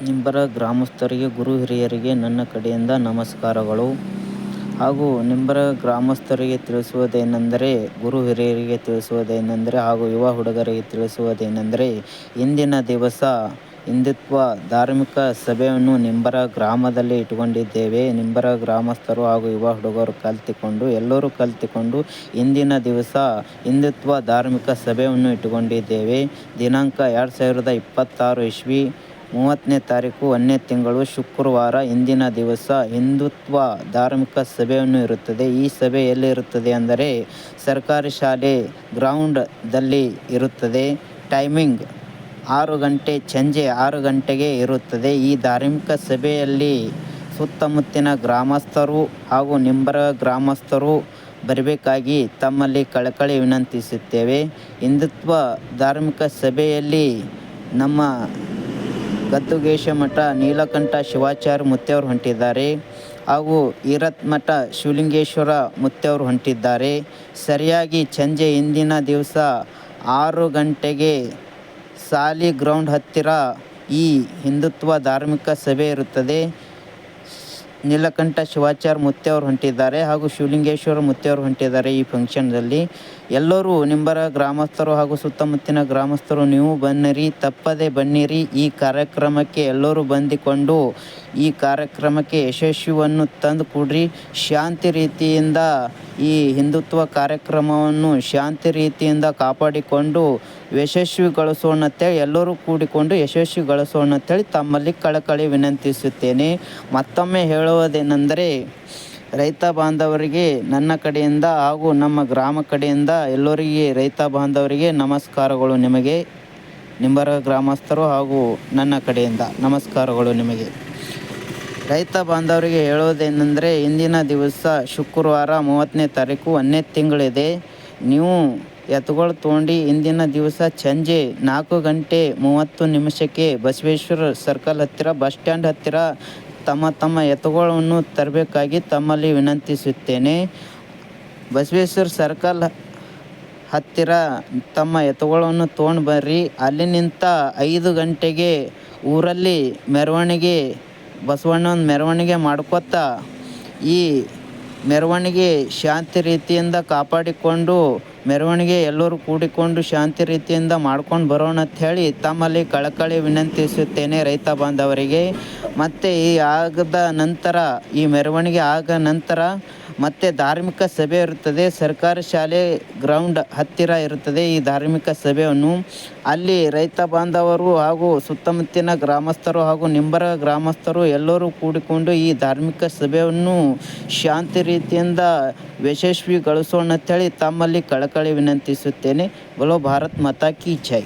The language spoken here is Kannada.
ನಿಂಬರ ಗ್ರಾಮಸ್ಥರಿಗೆ, ಗುರು ಹಿರಿಯರಿಗೆ ನನ್ನ ಕಡೆಯಿಂದ ನಮಸ್ಕಾರಗಳು. ಹಾಗೂ ನಿಂಬರ ಗ್ರಾಮಸ್ಥರಿಗೆ ತಿಳಿಸುವುದೇನೆಂದರೆ, ಗುರು ಹಿರಿಯರಿಗೆ ತಿಳಿಸುವುದೇನೆಂದರೆ ಹಾಗೂ ಯುವ ಹುಡುಗರಿಗೆ ತಿಳಿಸುವುದೇನೆಂದರೆ, ಇಂದಿನ ದಿವಸ ಹಿಂದುತ್ವ ಧಾರ್ಮಿಕ ಸಭೆಯನ್ನು ನಿಂಬರ ಗ್ರಾಮದಲ್ಲಿ ಇಟ್ಟುಕೊಂಡಿದ್ದೇವೆ. ನಿಂಬರ ಗ್ರಾಮಸ್ಥರು ಹಾಗೂ ಯುವ ಹುಡುಗರು ಎಲ್ಲರೂ ಕಲಿತುಕೊಂಡು ಇಂದಿನ ದಿವಸ ಹಿಂದುತ್ವ ಧಾರ್ಮಿಕ ಸಭೆಯನ್ನು ಇಟ್ಟುಕೊಂಡಿದ್ದೇವೆ. ದಿನಾಂಕ 2026 ಇಸ್ವಿ 30ನೇ ತಾರೀಕು 1ನೇ ತಿಂಗಳು ಶುಕ್ರವಾರ. ಇಂದಿನ ದಿವಸ ಹಿಂದುತ್ವ ಧಾರ್ಮಿಕ ಸಭೆಯನ್ನು ಇರುತ್ತದೆ. ಈ ಸಭೆ ಎಲ್ಲಿ ಇರುತ್ತದೆ ಅಂದರೆ ಸರ್ಕಾರಿ ಶಾಲೆ ಗ್ರೌಂಡ್ ದಲ್ಲಿ ಇರುತ್ತದೆ. ಟೈಮಿಂಗ್ 6 ಗಂಟೆ, ಸಂಜೆ 6 ಗಂಟೆಗೆ ಇರುತ್ತದೆ. ಈ ಧಾರ್ಮಿಕ ಸಭೆಯಲ್ಲಿ ಸುತ್ತಮುತ್ತಿನ ಗ್ರಾಮಸ್ಥರು ಹಾಗೂ ನಿಂಬರ ಗ್ರಾಮಸ್ಥರು ಬರಬೇಕಾಗಿ ತಮ್ಮಲ್ಲಿ ಕಳಕಳಿ ವಿನಂತಿಸುತ್ತೇವೆ. ಹಿಂದುತ್ವ ಧಾರ್ಮಿಕ ಸಭೆಯಲ್ಲಿ ನಮ್ಮ ಗದ್ದುಗೇಶಮಠ ನೀಲಕಂಠ ಶಿವಾಚಾರ್ಯ ಮುತ್ತೆಯವರು ಹೊಂಟಿದ್ದಾರೆ ಹಾಗೂ ಹಿರೇಮಠ ಶಿವಲಿಂಗೇಶ್ವರ ಮುತ್ತೆಯವರು ಹೊಂಟಿದ್ದಾರೆ. ಸರಿಯಾಗಿ ಸಂಜೆ ಇಂದಿನ ದಿವಸ 6 ಗಂಟೆಗೆ ಶಾಲಿ ಗ್ರೌಂಡ್ ಹತ್ತಿರ ಈ ಹಿಂದುತ್ವ ಧಾರ್ಮಿಕ ಸಭೆ ಇರುತ್ತದೆ. ನೀಲಕಂಠ ಶಿವಾಚಾರ್ಯ ಮುತ್ತೆಯವರು ಹೊಂಟಿದ್ದಾರೆ ಹಾಗೂ ಶಿವಲಿಂಗೇಶ್ವರ ಮುತ್ತೆಯವರು ಹೊಂಟಿದ್ದಾರೆ. ಈ ಫಂಕ್ಷನ್ದಲ್ಲಿ ಎಲ್ಲರೂ ನಿಂಬರ ಗ್ರಾಮಸ್ಥರು ಹಾಗೂ ಸುತ್ತಮುತ್ತಿನ ಗ್ರಾಮಸ್ಥರು ನೀವು ಬನ್ನಿರಿ, ತಪ್ಪದೆ ಬನ್ನಿರಿ. ಈ ಕಾರ್ಯಕ್ರಮಕ್ಕೆ ಎಲ್ಲರೂ ಬಂದುಕೊಂಡು ಈ ಕಾರ್ಯಕ್ರಮಕ್ಕೆ ಯಶಸ್ವಿಯನ್ನು ತಂದು ಕೊಡ್ರಿ. ಶಾಂತಿ ರೀತಿಯಿಂದ ಈ ಹಿಂದುತ್ವ ಕಾರ್ಯಕ್ರಮವನ್ನು ಶಾಂತಿ ರೀತಿಯಿಂದ ಕಾಪಾಡಿಕೊಂಡು ಯಶಸ್ವಿಗೊಳಿಸೋಣಂತೇಳಿ ಎಲ್ಲರೂ ಕೂಡಿಕೊಂಡು ಯಶಸ್ವಿಗೊಳಿಸೋಣಂತೇಳಿ ತಮ್ಮಲ್ಲಿ ಕಳಕಳಿ ವಿನಂತಿಸುತ್ತೇನೆ. ಮತ್ತೊಮ್ಮೆ ಹೇಳುವುದೇನೆಂದರೆ, ರೈತ ಬಾಂಧವರಿಗೆ ನನ್ನ ಕಡೆಯಿಂದ ಹಾಗೂ ನಮ್ಮ ಗ್ರಾಮ ಕಡೆಯಿಂದ ಎಲ್ಲರಿಗೆ ರೈತ ಬಾಂಧವರಿಗೆ ನಮಸ್ಕಾರಗಳು. ನಿಮಗೆ ನಿಂಬರ ಗ್ರಾಮಸ್ಥರು ಹಾಗೂ ನನ್ನ ಕಡೆಯಿಂದ ನಮಸ್ಕಾರಗಳು. ನಿಮಗೆ ರೈತ ಬಾಂಧವರಿಗೆ ಹೇಳೋದೇನೆಂದರೆ, ಇಂದಿನ ದಿವಸ ಶುಕ್ರವಾರ 30ನೇ ತಾರೀಕು 1ನೇ ತಿಂಗಳಿದೆ. ನೀವು ಎತ್ತುಗಳು ತೊಗೊಂಡು ಇಂದಿನ ದಿವಸ ಸಂಜೆ 4 ಗಂಟೆ 30 ನಿಮಿಷಕ್ಕೆ ಬಸವೇಶ್ವರ ಸರ್ಕಲ್ ಹತ್ತಿರ, ಬಸ್ ಸ್ಟ್ಯಾಂಡ್ ಹತ್ತಿರ ತಮ್ಮ ಎತ್ತುಗಳನ್ನು ತರಬೇಕಾಗಿ ತಮ್ಮಲ್ಲಿ ವಿನಂತಿಸುತ್ತೇನೆ. ಬಸವೇಶ್ವರ ಸರ್ಕಲ್ ಹತ್ತಿರ ತಮ್ಮ ಎತ್ತುಗಳನ್ನು ತೊಗೊಂಡು ಬರ್ರಿ. ಅಲ್ಲಿ ನಿಂತ 5 ಗಂಟೆಗೆ ಊರಲ್ಲಿ ಮೆರವಣಿಗೆ, ಬಸವಣ್ಣನ ಮೆರವಣಿಗೆ ಮಾಡ್ಕೊತಾ ಈ ಮೆರವಣಿಗೆ ಶಾಂತಿ ರೀತಿಯಿಂದ ಕಾಪಾಡಿಕೊಂಡು ಮೆರವಣಿಗೆ ಎಲ್ಲರೂ ಕೂಡಿಕೊಂಡು ಶಾಂತಿ ರೀತಿಯಿಂದ ಮಾಡ್ಕೊಂಡು ಬರೋಣ ಅಂತ ಹೇಳಿ ತಮ್ಮಲ್ಲಿ ಕಳಕಳಿ ವಿನಂತಿಸುತ್ತೇನೆ ರೈತ ಬಾಂಧವರಿಗೆ. ಮತ್ತು ಈ ಮೆರವಣಿಗೆ ಆದ ನಂತರ ಮತ್ತೆ ಧಾರ್ಮಿಕ ಸಭೆ ಇರುತ್ತದೆ. ಸರ್ಕಾರಿ ಶಾಲೆ ಗ್ರೌಂಡ್ ಹತ್ತಿರ ಇರುತ್ತದೆ ಈ ಧಾರ್ಮಿಕ ಸಭೆಯನ್ನು. ಅಲ್ಲಿ ರೈತ ಬಾಂಧವರು ಹಾಗೂ ಸುತ್ತಮುತ್ತಿನ ಗ್ರಾಮಸ್ಥರು ಹಾಗೂ ನಿಂಬರ ಗ್ರಾಮಸ್ಥರು ಎಲ್ಲರೂ ಕೂಡಿಕೊಂಡು ಈ ಧಾರ್ಮಿಕ ಸಭೆಯನ್ನು ಶಾಂತಿ ರೀತಿಯಿಂದ ಯಶಸ್ವಿಗೊಳಿಸೋಣ ಅಂತೇಳಿ ತಮ್ಮಲ್ಲಿ ಕಳಕಳಿ ವಿನಂತಿಸುತ್ತೇನೆ. ಬೋಲೋ ಭಾರತ್ ಮಾತಾ ಕಿ ಜೈ.